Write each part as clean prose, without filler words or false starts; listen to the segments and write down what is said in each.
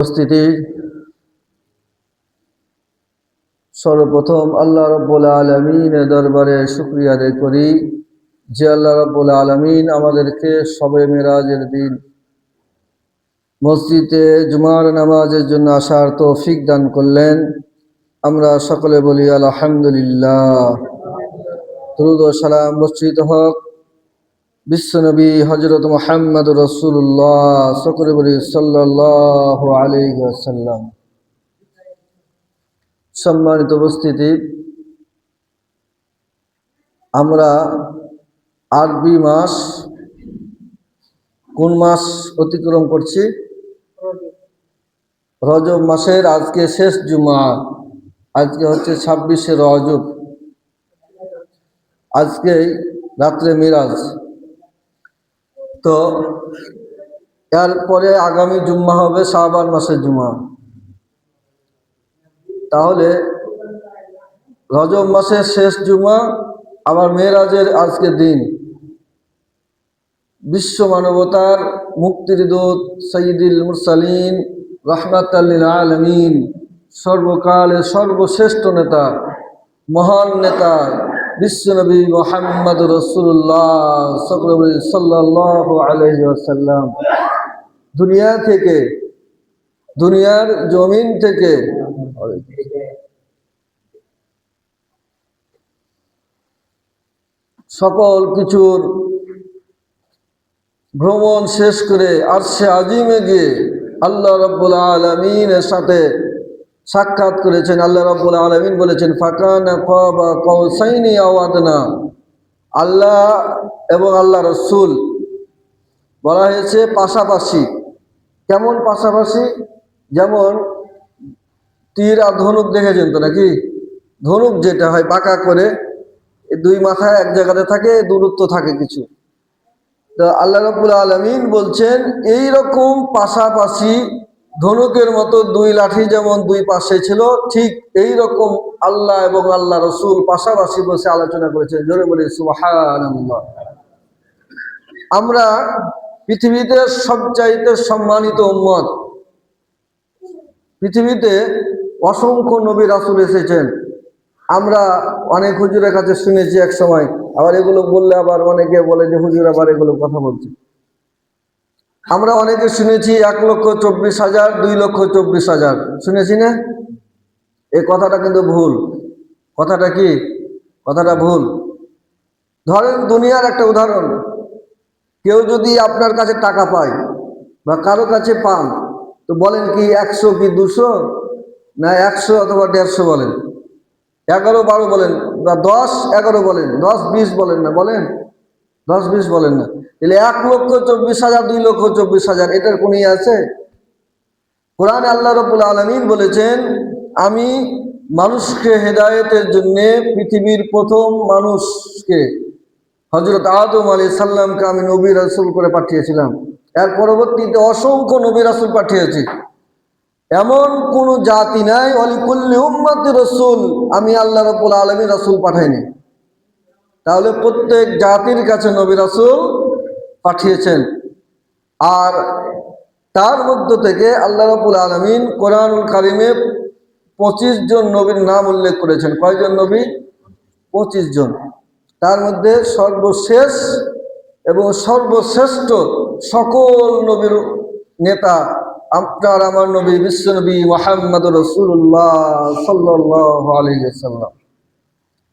উপস্থিতি সর্বপ্রথম আল্লাহ রাব্বুল আলামিনের দরবারে শুকরিয়া আদায় করি যে আল্লাহ রাব্বুল আলামিন আমাদেরকে শবে মেরাজের দিন মসজিদে জুমার নামাজের জন্য আসার তৌফিক দান করলেন। আমরা সকলে বলি আলহামদুলিল্লাহ। দরুদ ও সালাম বর্ষিত হোক বিশ্বনবী হযরত মুহাম্মদুর রাসূলুল্লাহ সকলে বলি সাল্লাল্লাহু আলাইহি ওয়াসাল্লাম। সম্মানিত উপস্থিতি, আমরা আরবি মাস কোন মাস অতিক্রম করছি? রজব মাসের আজকে শেষ জুমা। আজকে হচ্ছে 26শে রজব। আজকে রাত্রে মিরাজ। তো এরপরে আগামী জুম্মা হবে শাবান মাসের জুমা। তাহলে রজব মাসের শেষ জুমা, আবার মেরাজের আজকের দিন। বিশ্ব মানবতার মুক্তির দূত সাইয়্যিদুল মুরসালিন রাহমাতাল লিল আলামিন, সর্বকালের সর্বশ্রেষ্ঠ নেতা, মহান নেতা বিশ্বনবী মুহাম্মদুর রাসূলুল্লাহ সাল্লাল্লাহু আলাইহি ওয়াসাল্লাম দুনিয়ার জমিন থেকে সকল কিছুর ভ্রমণ শেষ করে আরশে আজিমে গিয়ে আল্লাহ রাব্বুল আলামিনের সাথে সাক্ষাৎ করেছেন। আল্লাহ রাব্বুল আলামিন বলেছেন ফাকানা কাবা কাউসাইনি আও আদনা। আল্লাহ এবং আল্লাহ রসুল বলা হয়েছে পাশাপাশি। কেমন পাশাপাশি? যেমন তীর আর ধনুক দেখেছেন তো নাকি? ধনুক যেটা হয় বাঁকা করে, দুই মাথায় এক জায়গাতে থাকে, দূরত্ব থাকে কিছু। তো আল্লাহ রাব্বুল আলামিন বলছেন এই রকম পাশাপাশি ধনুকের মতো দুই লাঠি যেমন দুই পাশে ছিল, ঠিক এই রকম আল্লাহ এবং আল্লাহ রসুল পাশাপাশি বসে আলোচনা করেছেন। জোরে বলি সুবহানাল্লাহ। আমরা পৃথিবীতে সবচাইতে সম্মানিত উম্মত। পৃথিবীতে অসংখ্য নবী রাসূল এসেছেন। আমরা অনেক হুজুরের কাছে শুনেছি এক সময়, আবার এগুলো বললে আবার অনেকে বলে যে হুজুর আবার এগুলো কথা বলছে। আমরা অনেকে শুনেছি 1,24,000, 2,24,000 শুনেছি না? এই কথাটা কিন্তু ভুল। কথাটা কি? কথাটা ভুল। ধরেন দুনিয়ার একটা উদাহরণ, কেউ যদি আপনার কাছে টাকা পায় বা কারো কাছে পান, তো বলেন কি 100 কি 200 না 100 অথবা 150 বলেন, 11-12 বলেন, বা 10-11 বলেন, 10-20 বলেন না, বলেন 10-20 বলেন না। তাহলে 1,24,000, 2,24,000 এটার কোনো ইয়ে আছে? কোরআনে আল্লাহ রাব্বুল আলামিন বলেছেন আমি মানুষকে হেদায়েতের জন্য পৃথিবীর প্রথম মানুষকে হযরত আদম আলাইহিস সালামকে আমি নবী রাসূল করে পাঠিয়েছিলাম। এর পরবর্তীতে অসংখ্য নবী রাসূল পাঠিয়েছি। এমন কোন জাতি নাই ওয়ালিকুল্লি উম্মতি রাসূল, আমি আল্লাহ রাব্বুল আলামিন রাসূল পাঠাইনি। তাহলে প্রত্যেক জাতির কাছে নবী রাসূল পাঠিয়েছেন। আর তার মধ্য থেকে আল্লাহ রাব্বুল আলামিন কোরআনুল কারিমে 25 জন নবীর নাম উল্লেখ করেছেন। কয়জন নবী? 25 জন। তার মধ্যে সর্বশেষ এবং সর্বশ্রেষ্ঠ সকল নবীর নেতা আপনার আমার নবী বিশ্বনবী মুহাম্মদুর রাসূলুল্লাহ সাল্লাল্লাহু আলাইহি ওয়াসাল্লাম।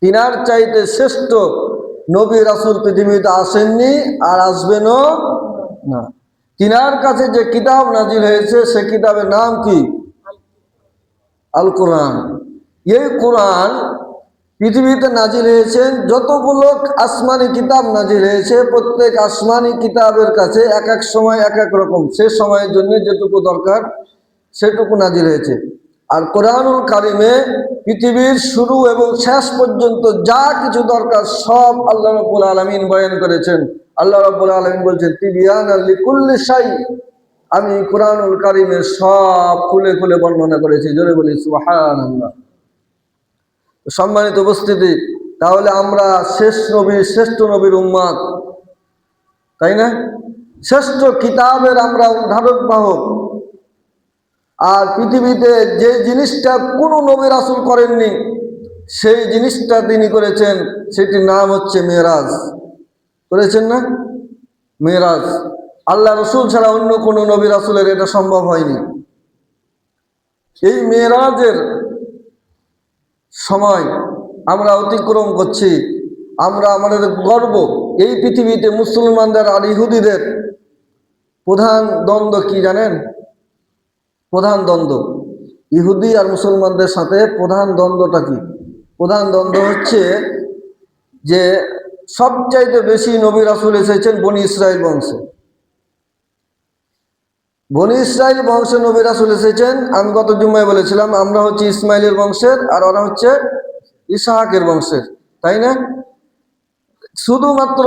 তিনার চাইতে শ্রেষ্ঠ নবী রাসূল পৃথিবীতে আসেননি আর আসবেনও না। তিনার কাছে যে কিতাব নাজিল হয়েছে সে কিতাবের নাম কি? আল কোরআন। এই কোরআন পৃথিবীতে নাজিল হয়েছেন যতগুলো আসমানি কিতাব নাজিল হয়েছে, প্রত্যেক আসমানি কিতাবের কাছে এক এক সময় এক এক রকম, সে সময়ের জন্য যেটুকু দরকার সেটুকু নাজিল হয়েছে। আর কোরআনুল কারিমে পৃথিবীর শুরু এবং শেষ পর্যন্ত যা কিছু দরকার সব আল্লাহ রাব্বুল আলামিন বয়ান করেছেন। আল্লাহ রাব্বুল আলামিন বলছেন তিবিয়ানাল লিকুল্লি শাই, আমি কোরআনুল কারিমের সব খুলে খুলে বর্ণনা করেছি। জোরে বলি সুবহানাল্লাহ। সম্মানিত উপস্থিতি, তাহলে আমরা শ্রেষ্ঠ নবীর উম্মত, তাই না? শ্রেষ্ঠ কিতাবের আমরা ধারক বাহক। আর পৃথিবীতে যে জিনিসটা কোনো নবী রাসূল করেননি সেই জিনিসটা তিনি করেছেন, সেটির নাম হচ্ছে মেরাজ। করেছেন না? মেরাজ। আল্লাহ রসুল ছাড়া অন্য কোনো নবী রাসূলের এটা সম্ভব হয়নি। এই মেরাজের সময় আমরা অতিক্রম করছি। আমরা আমাদের গর্ব, এই পৃথিবীতে মুসলমানদের আর ইহুদিদের প্রধান দ্বন্দ্ব কি জানেন? প্রধান দ্বন্দ্ব ইহুদি আর মুসলমানদের সাথে প্রধান দ্বন্দ্বটা কি? প্রধান দ্বন্দ্ব হচ্ছে যে সবচাইতে বেশি নবী রাসূল এসেছেন বনি ইসরাইল বংশে। বনি ইসরাইল বংশে নবী রাসূল এসেছেন। আমি গত জুম্মায় বলেছিলাম আমরা হচ্ছে ইসমাইলের বংশের আর ওরা হচ্ছে ইসহাকের বংশের, তাই না? শুধুমাত্র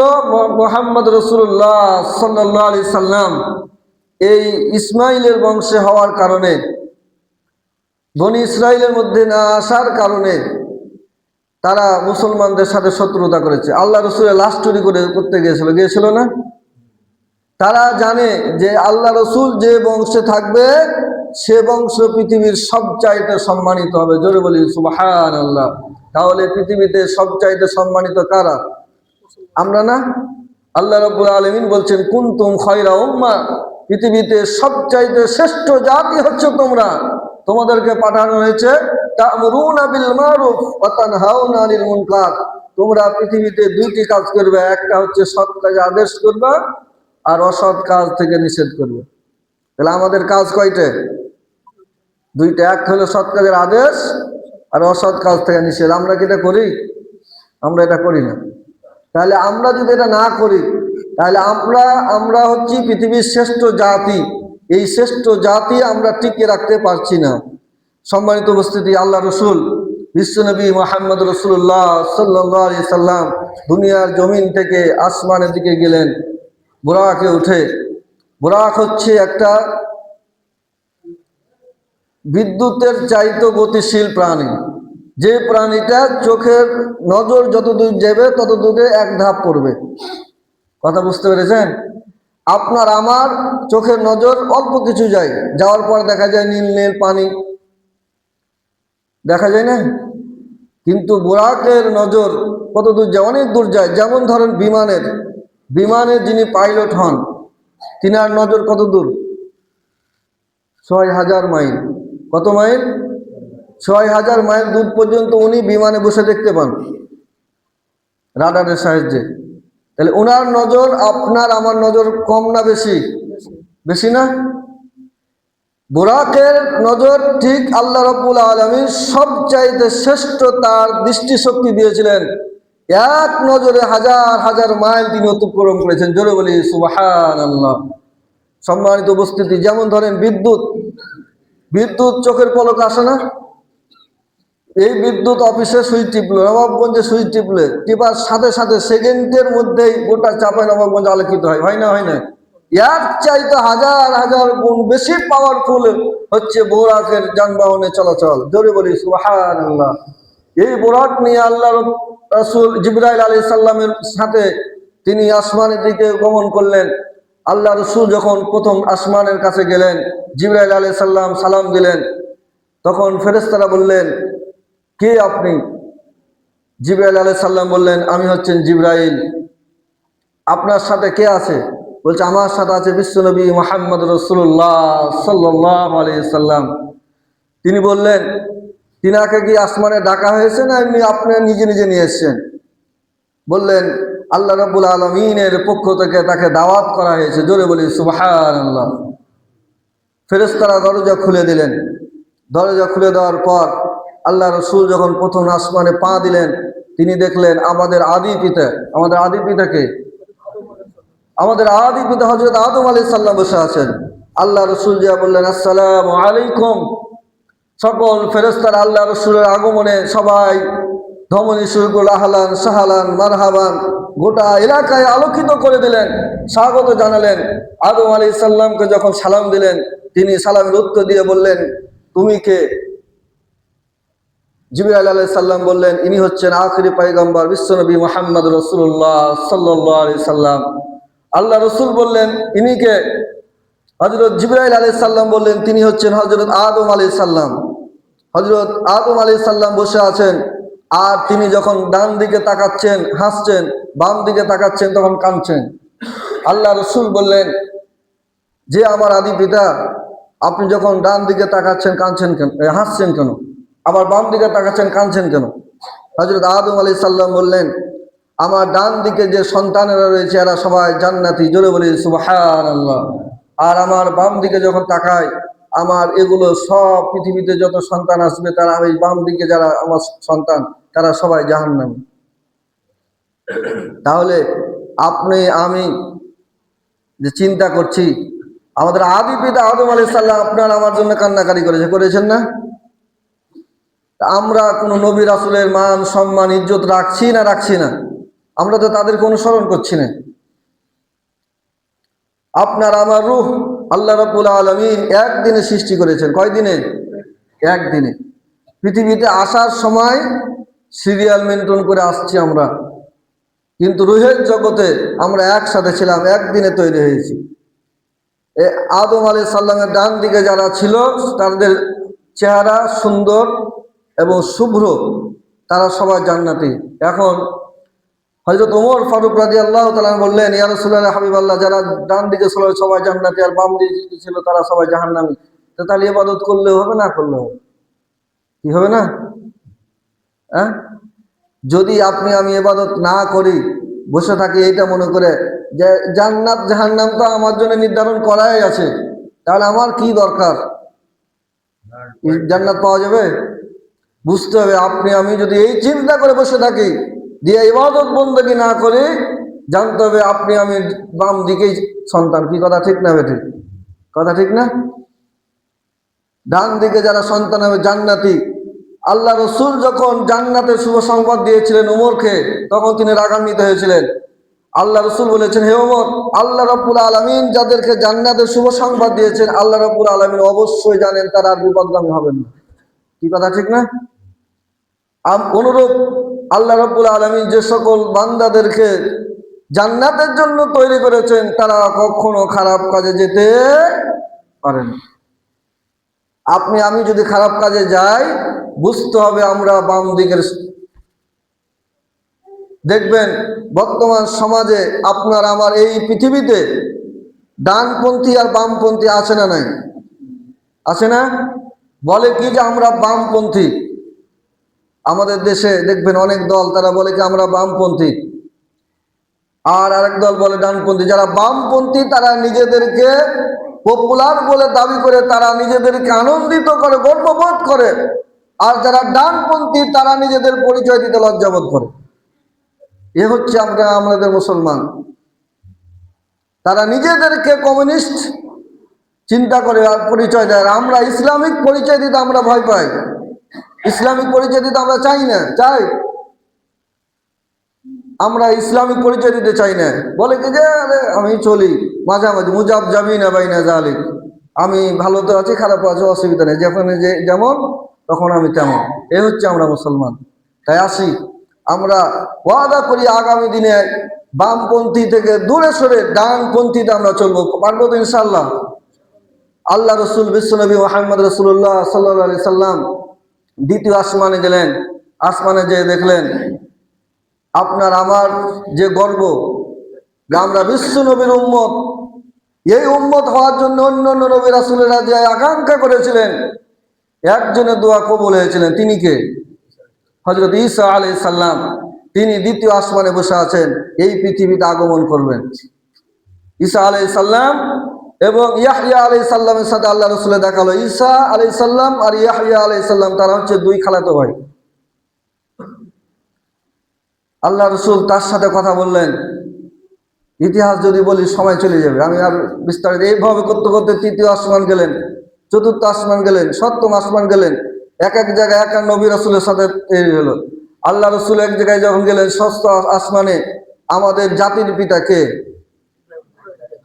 মুহাম্মদ রাসূলুল্লাহ সাল্লাল্লাহু আলাইহি সাল্লাম এই ইসমাইলের বংশে হওয়ার কারণে, বনি ইসরাইলের মধ্যে না আসার কারণে তারা মুসলমানদের সাথে শত্রুতা করেছে। আল্লাহ রসুলের লাশ চুরি করতে গিয়েছিল না? তারা জানে যে আল্লাহ রসুল যে বংশে থাকবে সে বংশ পৃথিবীর সবচাইতে সম্মানিত হবে। জোরে বলি সুবহানাল্লাহ। তাহলে পৃথিবীতে সবচাইতে সম্মানিত কারা? আমরা না? আল্লাহ রাব্বুল আলামিন বলছেন কুনতুম খায়রা উম্মাহ, পৃথিবীতে সবচাইতে শ্রেষ্ঠ জাতি হচ্ছে তোমরা। তোমাদেরকে পাঠানো হয়েছে তা'মুরুনা বিল মারুফ ওয়া তানহাউনা আনিল মুনকার। তোমরা পৃথিবীতে দুইটি কাজ করবে, একটা হচ্ছে সৎ কাজে আদেশ করবে আর অসৎ কাজ থেকে নিষেধ করবে। তাহলে আমাদের কাজ কয়টা? দুইটা। এক হলো সৎ কাজের আদেশ আর অসৎ কাজ থেকে নিষেধ। আমরা কি এটা করি? আমরা এটা করি না। তাহলে আমরা যদি এটা না করি তাহলে আমরা হচ্ছি পৃথিবীর শ্রেষ্ঠ জাতি। এই শ্রেষ্ঠ জাতি আমরা টিকে রাখতে পারছি না। সম্মানিত উপস্থিতি, আল্লাহ রসুল বিশ্বনবী মুহাম্মদ রাসূলুল্লাহ সাল্লাল্লাহু আলাইহি সাল্লাম দুনিয়ার জমিন থেকে আসমানের দিকে গেলেন বুরাকে উঠে। বুরাক হচ্ছে একটা বিদ্যুতের চাইতে গতিশীল প্রাণী। যে প্রাণীটা চোখের নজর যতদূর যাবে ততদূরে এক ধাপ পড়বে। কথা বুঝতে পেরেছেন? আপনার আমার চোখের নজর অল্প কিছু যায়, যাওয়ার পর দেখা যায় নীল নীল পানি, দেখা যায় না? কিন্তু বুরাকের নজর কত দূর যায়? অনেক দূর যায়। যেমন ধরেন বিমানের যিনি পাইলট হন তিনার নজর কত দূর? ৬,০০০ মাইল। কত মাইল? ৬,০০০ মাইল দূর পর্যন্ত উনি বিমানে বসে দেখতে পান রাডারের সাহায্যে। তাহলে ওনার নজর আপনার আমার নজর কম না বেশি? বেশি না? বুরাকের নজর ঠিক আল্লাহ রাব্বুল আলামিন সবচাইতে শ্রেষ্ঠ তার দৃষ্টিশক্তি দিয়েছিলেন। এক নজরে হাজার হাজার মাইল তিনি অতিক্রম করেছেন। জোরে বলি সুবহানাল্লাহ। সম্মানিত উপস্থিতি, যেমন ধরেন বিদ্যুৎ চোখের পলক আসে না? এই বিদ্যুৎ অফিসে সুইচ টিপলো, নবাবগঞ্জে সুইচ টিপার সাথে সাথে সেকেন্ডের মধ্যেই গোটা চাঁপাই নবাবগঞ্জ আলোকিত হয়। হয় না? হয় না? এর চাইতে হাজার হাজার গুণ বেশি পাওয়ারফুল হচ্ছে বুরাকের যানবাহনে চলাচল। জোরে বলি সুবহানাল্লাহ। এই বুরাক নিয়ে আল্লাহ রাসূল জিবরাইল আলাইহিস সালামের সাথে তিনি আসমানের দিকে গমন করলেন। আল্লাহ রসুল যখন প্রথম আসমানের কাছে গেলেন, জিবরাইল আলাইহিস সালাম সালাম দিলেন। তখন ফেরেশতারা বললেন, কে আপনি? জিবরাইল আলাইহিস সালাম বললেন, আমি হচ্ছেন জিবরাইল। আপনার সাথে কে আছে? বলছে, আমার সাথে আছে বিশ্বনবী মুহাম্মদ রাসূলুল্লাহ সাল্লাল্লাহু আলাইহি সাল্লাম। তিনি বললেন, তিনাকে কি আসমানে ডাকা হয়েছে না এমনি আপনি নিজে নিজে নিয়ে এসেছেন? বললেন, আল্লাহ রাব্বুল আলামিনের পক্ষ থেকে তাকে দাওয়াত করা হয়েছে। জোরে বলি সুবহানাল্লাহ। ফেরেশতারা দরজা খুলে দিলেন। দরজা খুলে দেওয়ার পর আল্লাহ রসুল যখন প্রথম আসমানে পা দিলেন, তিনি দেখলেন আমাদের আদি পিতা। আমাদের আদি পিতাকে? আমাদের আদি পিতা হযরত আদম আলাইহিস সালাম বসে আছেন। আল্লাহ রসুল যা বললেন, আসসালামু আলাইকুম। সকল ফেরেশতারা আল্লাহ রসুলের আগমনে সবাই ধমনী শুরু করল, আহলান সাহালান মারহাবান। গোটা এলাকায় আলোকিত করে দিলেন, স্বাগত জানালেন। আদম আলাইহিস সালামকে যখন সালাম দিলেন, তিনি সালামের উত্তর দিয়ে বললেন, তুমি কে? জিবরাইল আলাইহিস সালাম বললেন, ইনি হচ্ছেন আখিরি পয়গম্বর বিশ্বনবী মুহাম্মদ রাসূলুল্লাহ সাল্লাল্লাহু আলাইহি সাল্লাম। আল্লাহ রসুল বললেন, ইনি কে? হযরত জিবরাইল আলাইহিস সালাম বললেন তিনি হচ্ছেন হযরত আদম আলাইহিস সালাম। হযরত আদম আলাইহিস সালাম বসে আছেন, আর তিনি যখন ডান দিকে তাকাচ্ছেন হাসছেন, বাম দিকে তাকাচ্ছেন তখন কাঁদছেন। আল্লাহ রাসূল বললেন যে আমার আদি পিতা, আপনি যখন ডান দিকে তাকাচ্ছেন কাঁদছেন কেন, হাসছেন কেন, আবার বাম দিকে তাকাচ্ছেন কাঁদছেন কেন? হযরত আদম আলাইহিস সালাম বললেন আমার ডান দিকে যে সন্তানেরা রয়েছে এরা সবাই জান্নাতি, জোরে বলি সুবহানাল্লাহ। আর আমার বাম দিকে যখন তাকাই, আমার এগুলো সব পৃথিবীতে যত সন্তান আসবে তারা, আমি বাম দিকে যারা আমার সন্তান তারা সবাই জাহান্নামী। তাহলে আপনি আমি যে চিন্তা করছি, আমাদের আদি পিতা আদম আলাইহিস সালাম আপনার আমার জন্য কান্নাকারি করেছেন না? আমরা কোনো নবী রাসূলের মান সম্মান ইজ্জত রাখছি না? আমরা তো তাদেরকে অনুসরণ করছি না। আপনার আমার রূহ আল্লাহ রাব্বুল আলামিন একদিনে সৃষ্টি করেছেন। কয় দিনে? একদিনে। পৃথিবীতে আসার সময় সিরিয়াল মেনটেন করে আসছি আমরা, কিন্তু রূহের জগতে আমরা একসাথে ছিলাম, একদিনে তৈরি হয়েছি। আদম আলাইহিস সালামের ডান দিকে যারা ছিল তাদের চেহারা সুন্দর এবং শুভ্র, তারা সবাই জান্নাতি। এখন হযরত ওমর ফারুক রাদিয়াল্লাহু তাআলা বললেন ইয়া রাসূলুল্লাহ হাবিবাল্লাহ, যারা ডান দিকে ছিল সবাই জান্নাতি আর বাম দিকে ছিল তারা সবাই জাহান্নামী, তো তাহলে ইবাদত করলে হবে না করলে হবে? কি হবে না? যদি আপনি আমি ইবাদত না করি, বসে থাকি এইটা মনে করে যে জান্নাত জাহান্নাম তো আমার জন্য নির্ধারণ করাই আছে, তাহলে আমার কি দরকার? জান্নাত পাওয়া যাবে? বুঝতে হবে আপনি আমি যদি এই চিন্তা করে বসে থাকি, দিয়ে ইবাদত বন্দেগী না করে, জানতে হবে আপনি আমি বাম দিকেই সন্তান। কি কথা ঠিক না বেঠিক? কথা ঠিক না? ডান দিকে যারা সন্তান হবে জান্নাতি। আল্লাহ রাসূল যখন জান্নাতের শুভ সংবাদ দিয়েছিলেন ওমরকে, তখন তিনি রাগান্বিত হয়েছিলেন। আল্লাহ রাসূল বলেছেন হে ওমর, আল্লাহ রাব্বুল আলামিন যাদেরকে জান্নাতের শুভ সংবাদ দিয়েছেন, আল্লাহ রাব্বুল আলামিন অবশ্যই জানেন তারা আর বিপদগামী হবেন না। কি কথা ঠিক না? অনুরূপ আল্লাহ রাব্বুল আলামিন যে সকল বান্দাদেরকে জান্নাতের জন্য তৈরি করেছেন তারা কখনো খারাপ কাজে যেতে পারে না। আপনি আমি যদি খারাপ কাজে যাই, বুঝতে হবে আমরা বাম দিকের। দেখবেন বর্তমান সমাজে আপনার আমার এই পৃথিবীতে ডানপন্থী আর বামপন্থী আছে না নাই? আছে না? বলে কি যে আমরা বামপন্থী। আমাদের দেশে দেখবেন অনেক দল তারা বলে কি আমরা বামপন্থী, আর আরেক দল বলে ডানপন্থী। যারা বামপন্থী তারা নিজেদেরকে পপুলার বলে দাবি করে, তারা নিজেদেরকে আনন্দিত করে, গর্ববোধ করে। আর যারা ডানপন্থী তারা নিজেদের পরিচয় দিতে লজ্জাবোধ করে। এ হচ্ছে আমাদের মুসলমান। তারা নিজেদেরকে কমিউনিস্ট চিন্তা করে আর পরিচয় দেয়। আমরা ইসলামিক পরিচয় দিতে আমরা ভয় পাই, ইসলামিক পরিচয় দিতে আমরা চাই না। আমরা ইসলামিক পরিচয় দিতে চাই না। বলে কি যে আমি চলি মাঝামাঝি, মুজাব যাবি না বাইনা জালিক, আমি ভালো তো আছি খারাপ আছে অসুবিধা নেই, যখন যে যেমন তখন আমি তেমন। এ হচ্ছে আমরা মুসলমান। তাই আসি আমরা ওয়াদা করি আগামী দিনে বামপন্থী থেকে দূরে সরে ডানপন্থীতে আমরা চলবো। পারবো তো ইনশাআল্লাহ? আল্লাহ রসুল বিশ্বনবী মুহাম্মদ রাসূলুল্লাহ সাল্লাল্লাহু আলাইহি সাল্লাম দ্বিতীয় আসমানে গেলেন। আসমানে যেয়ে দেখলেন আপনার আমার যে গর্ব, আমরা বিশ্ব নবীর উম্মত। এই উম্মত হওয়ার জন্য অন্য অন্য নবী রাসূলেরা যে আকাঙ্ক্ষা করেছিলেন, একজনের দোয়া কবুল হয়েছিলেন। তিনি কে? হযরত ঈসা আলাইহিস সালাম। তিনি দ্বিতীয় আসমানে বসে আছেন, এই পৃথিবীতে আগমন করবেন। ঈসা আলাইহিস সালাম এবং ইয়াহইয়া আলাইহিস সালামের সাথে আল্লাহ রাসূলের দেখা হলো। ঈসা আলাইহিস সালাম আর ইয়াহইয়া আলাইহিস সালাম তারা হচ্ছে দুই খালাতো ভাই। আল্লাহ রাসূল তার সাথে কথা বললেন। ইতিহাস যদি বলি সময় চলে যাবে, আমি আর বিস্তারিত এইভাবে করতে করতে তৃতীয় আসমান গেলেন, চতুর্থ আসমান গেলেন, সপ্তম আসমান গেলেন। এক এক জায়গায় এক এক নবী রাসূলের সাথে তৈরি হলো। আল্লাহ রাসূল এক জায়গায় যখন গেলেন ষষ্ঠ আসমানে, আমাদের জাতির পিতা কে?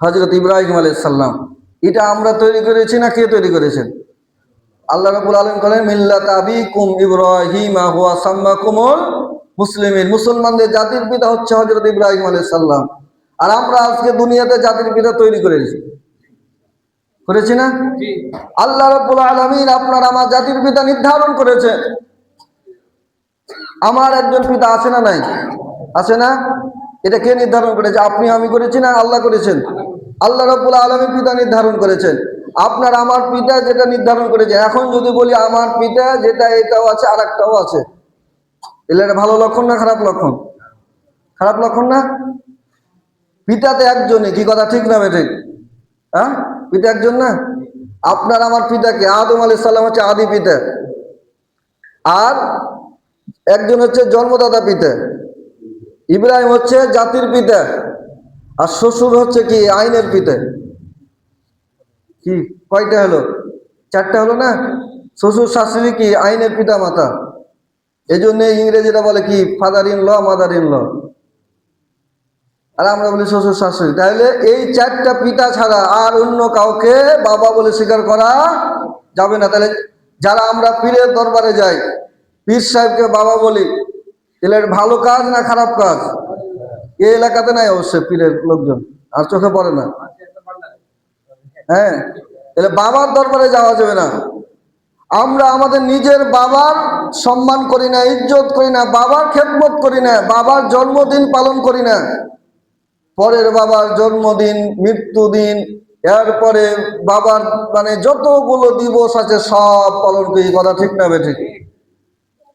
হযরত ইব্রাহিম আলাইহিস সালাম। এটা আমরা তৈরি করেছি না কে তৈরি করেছেন? আল্লাহ রাব্বুল আলামিন বলেন মিল্লাত আবিকুম ইব্রাহিম হুয়া সাম্মাকুমুল মুসলিমিন। মুসলমানদের জাতির পিতা হচ্ছে হযরত ইব্রাহিম আলাইহিস সালাম। আর আমরা আজকে দুনিয়াতে জাতির পিতা তৈরি করেছি। করেছি না? আল্লাহ রাব্বুল আলামিন আপনার আমার জাতির পিতা নির্ধারণ করেছে। আমার একজন পিতা আছে না নাই? আছে না? এটা কে নির্ধারণ করেছে? আপনি আমি করেছি না আল্লাহ করেছেন? আল্লাহ রাব্বুল আলামিন পিতা নির্ধারণ করেছেন। আপনার আমার পিতা যেটা নির্ধারণ করেছে, এখন যদি বলি আমার পিতা যেটা এটাও আছে আর একটাও আছে, এলে এটা ভালো লক্ষণ না খারাপ লক্ষণ? খারাপ লক্ষণ না? পিতা তো একজনই, কি কথা ঠিক না বেঠিক? হ্যাঁ, পিতা একজন না? আপনার আমার পিতাকে আদম আলাইহিস সালাম হচ্ছে আদি পিতা, আর একজন হচ্ছে জন্মদাতা পিতা, ইব্রাহিম হচ্ছে জাতির পিতা, আর শ্বশুর হচ্ছে কি আইনের পিতা। কি কয়টা হলো? চারটা হলো না? শ্বশুর শাশুড়ি কি আইনের পিতা মাতা। এই জন্য ইংরেজিরা বলে কি father in law, mother in law, আর আমরা বলি শ্বশুর শাশুড়ি। তাহলে এই চারটা পিতা ছাড়া আর অন্য কাউকে বাবা বলে স্বীকার করা যাবে না। তাহলে যারা আমরা পীরের দরবারে যাই, পীর সাহেবকে বাবা বলি, তাহলে এটা ভালো কাজ না খারাপ কাজ? এই এলাকাতে নাই অবশ্যই পীরের লোকজন, আর চোখে পড়ে না। হ্যাঁ, তাহলে বাবার দরবারে যাওয়া যাবে না। আমরা আমাদের নিজের বাবার সম্মান করি না, ইজ্জত করি না, বাবার খেদমত করি না, বাবার জন্মদিন পালন করি না। পরের বাবার জন্মদিন, মৃত্যুদিন, এরপরে বাবার মানে যতগুলো দিবস আছে সব পালন করি, কথা ঠিক না বেঠিক?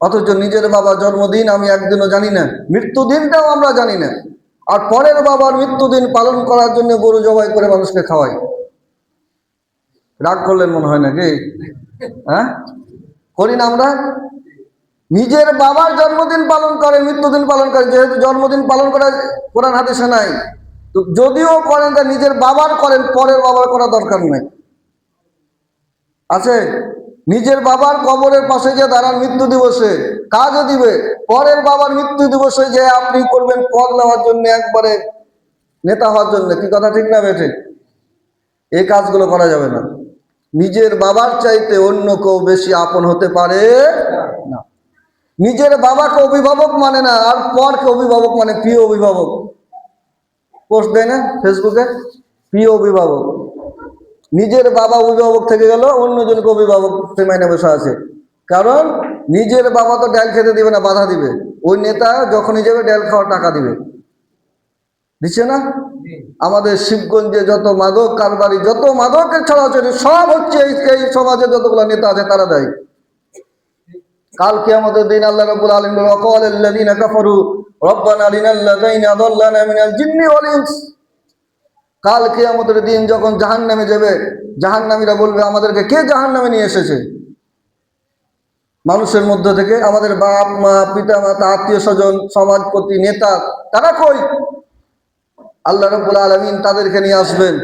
অথচ নিজের বাবার জন্মদিন আমি একদিনও জানি না, মৃত্যুদিনটাও আমরা জানি না, আর পরের বাবার মৃত্যুদিন পালন করার জন্য গরু জবাই করে মানুষকে খাওয়াই। রাগ করলেন মনে হয় নাকি? হ্যাঁ, করি না আমরা? নিজের বাবার জন্মদিন পালন করে, মৃত্যুদিন পালন করে, যেহেতু জন্মদিন পালন করা কোরআন হাদিসে নাই, তো যদিও করেন তা নিজের বাবার করেন, পরের বাবার করা দরকার নাই। আছে? নিজের বাবার কবরের পাশে যে দাঁড়ান মৃত্যু দিবসে, কাজও দিবে, পরের বাবার মৃত্যু দিবসে যে আপনি করবেন পদ নেওয়ার জন্য, একবারে নেতা হওয়ার জন্য, কি কথা ঠিক না বেঠে? এই কাজগুলো করা যাবে না। নিজের বাবার চাইতে অন্য কেউ বেশি আপন হতে পারে না। নিজের বাবাকে অভিভাবক মানে না, আর পরকে অভিভাবক মানে প্রিয় অভিভাবক। পোস্ট দেয় না ফেসবুকে, প্রিয় অভিভাবক। নিজের বাবা অভিভাবক থেকে গেল, অন্যজনকে অভিভাবক মাইনে বসে আছে। কারণ নিজের বাবা তো ডাল খেতে দিবে না, বাধা দিবে। ওই নেতা যখনই যাবে ডাল খাওয়ার টাকা দিবে, দিচ্ছে না? আমাদের শিবগঞ্জে যত মাদক কারবারি, যত মাদকের ছড়াছড়ি, সব হচ্ছে এই সমাজে যতগুলো নেতা আছে তারা দেয়। কাল কিয়ামতের দিন আল্লাহ রাব্বুল আলামিন বলেন, ওয়াকালাল্লাযীনা কাফারু রব্বানা লিনাল্লাযীনা আযাল্লানা মিনাল জিন্নি ওয়াল ইনস। কাল কিয়ামতের দিন যখন জাহান্নামে যাবে, জাহান্নামীরা বলবে, আমাদেরকে কে জাহান্নামে নিয়ে এসেছে? মানুষের মধ্য থেকে আমাদের বাপ মা, পিতা মাতা, আত্মীয় স্বজন, সমাজপতি, নেতা, তারা কই? আল্লাহ রাব্বুল আলামিন তাদেরকে নিয়ে আসবেন,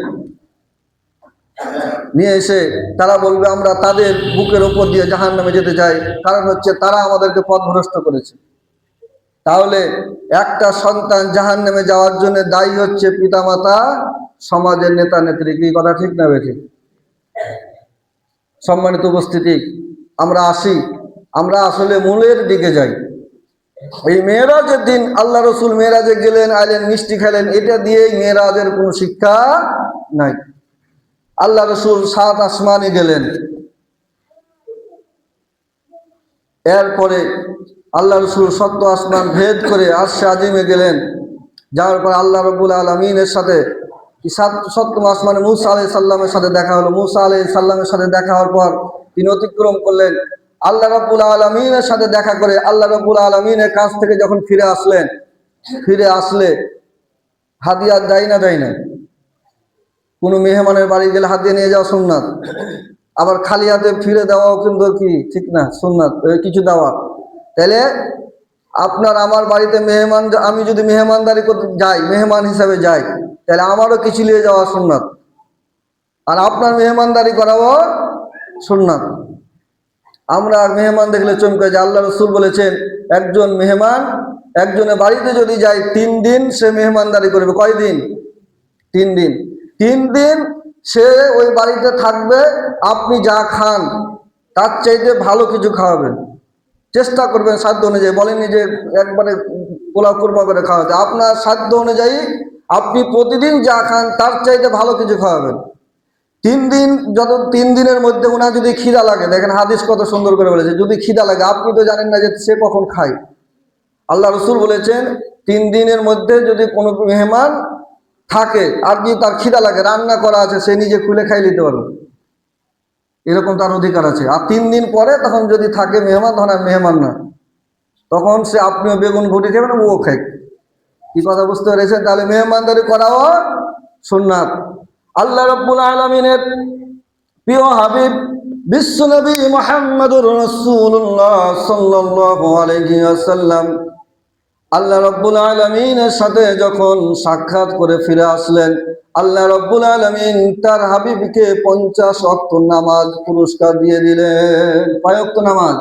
নিয়ে এসে তারা বলবে, আমরা তাদের বুকের উপর দিয়ে জাহান্নামে যেতে চাই, কারণ হচ্ছে তারা আমাদেরকে পথভ্রষ্ট করেছে। তাহলে একটা সন্তান জাহান্নামে যাওয়ার জন্য দায়ী হচ্ছে পিতামাতা, সমাজের নেতা নেত্রী, কি কথা ঠিক না বেঠিক? সম্মানিত উপস্থিতি, আমরা আসি, আমরা আসলে মূলের দিকে যাই। এই মেরাজের দিন আল্লাহ রসুল মেরাজে গেলেন, আইলেন, মিষ্টি খেলেন, এটা দিয়েই মেরাজের কোনো শিক্ষা নাই। আল্লাহ রসুল 7 আসমানে গেলেন, এরপরে আল্লাহ রসুল 7 আসমান ভেদ করে আরশে আজিমে গেলেন। যাওয়ার পর আল্লাহ রাব্বুল আলামিনের সাথে 7ম আসমানে মূসা আলাইহিস সালামের সাথে দেখা হলো। মূসা আলাইহিস সালামের সাথে দেখা হওয়ার পর তিনি অতিক্রম করলেন, আল্লাহ রাব্বুল আলামিনের সাথে দেখা করে আল্লাহ রাব্বুল আলামিনের কাছ থেকে যখন ফিরে আসলেন, ফিরে আসলে হাদিয়া দেয় না, দেয় না? কোনো মেহমানের বাড়ি গেলে হাত দিয়ে নিয়ে যাওয়া সুন্নাত, আবার খালি হাতে ফিরে দেওয়াও কিন্তু কি ঠিক না, সুন্নাত, কিছু দেওয়া। তাহলে আপনার আমার বাড়িতে মেহমান, আমি যদি মেহমানদারি করতে যাই, মেহমান হিসাবে যাই, তাহলে আমারও কিছু নিয়ে যাওয়া সুন্নাত, আর আপনার মেহমানদারি করাও সুন্নাত। আমরা মেহমান দেখলে চমকে যাই। আল্লাহ রসুল বলেছেন, একজন মেহমান একজনের বাড়িতে যদি যায় 3 দিন সে মেহমানদারি করবে। কয় দিন? 3 দিন। 3 দিন সে ওই বাড়িতে থাকবে, আপনি যা খান তার চাইতে ভালো কিছু খাওয়াবেন, চেষ্টা করবেন সাধ্য অনুযায়ী। বলেননি যে একবারে পোলাও কুরমা করে খাওয়াতে, আপনার সাধ্য অনুযায়ী আপনি প্রতিদিন যা খান তার চাইতে ভালো কিছু খাওয়াবেন। 3 দিন, যত 3 দিনের মধ্যে ওনার যদি খিদা লাগে, দেখেন হাদিস কত সুন্দর করে বলেছে, যদি খিদা লাগে, আপনি তো জানেন না যে সে কখন খায়। আল্লাহ রসুল বলেছেন 3 দিনের মধ্যে যদি কোনো মেহমান থাকে আর যদি তার খিদা লাগে, রান্না করা আছে, সে নিজে খুলে খাই নিতে পারবে, এরকম তার অধিকার আছে। আর 3 দিন পরে তখন যদি থাকে মেহমান, তখন আর মেহমান না, তখন সে আপনিও বেগুন ঘুটে খাবেন, ও খায়। কি কথা বুঝতে পেরেছেন? তাহলে মেহমানদারি করাও সুন্নাত। আল্লাহ রাব্বুল আলামিনের প্রিয় হাবিব বিশ্বনবী মুহাম্মদুর রাসূলুল্লাহ সাল্লাল্লাহু আলাইহি ওয়াসাল্লাম আল্লাহ রাব্বুল আলামিনের সাথে যখন সাক্ষাৎ করে ফিরে আসলেন, আল্লাহ রাব্বুল আলামিন তার হাবিবকে 50 ওয়াক্ত নামাজ পুরস্কার দিয়ে দিলেন। কয় ওয়াক্ত নামাজ?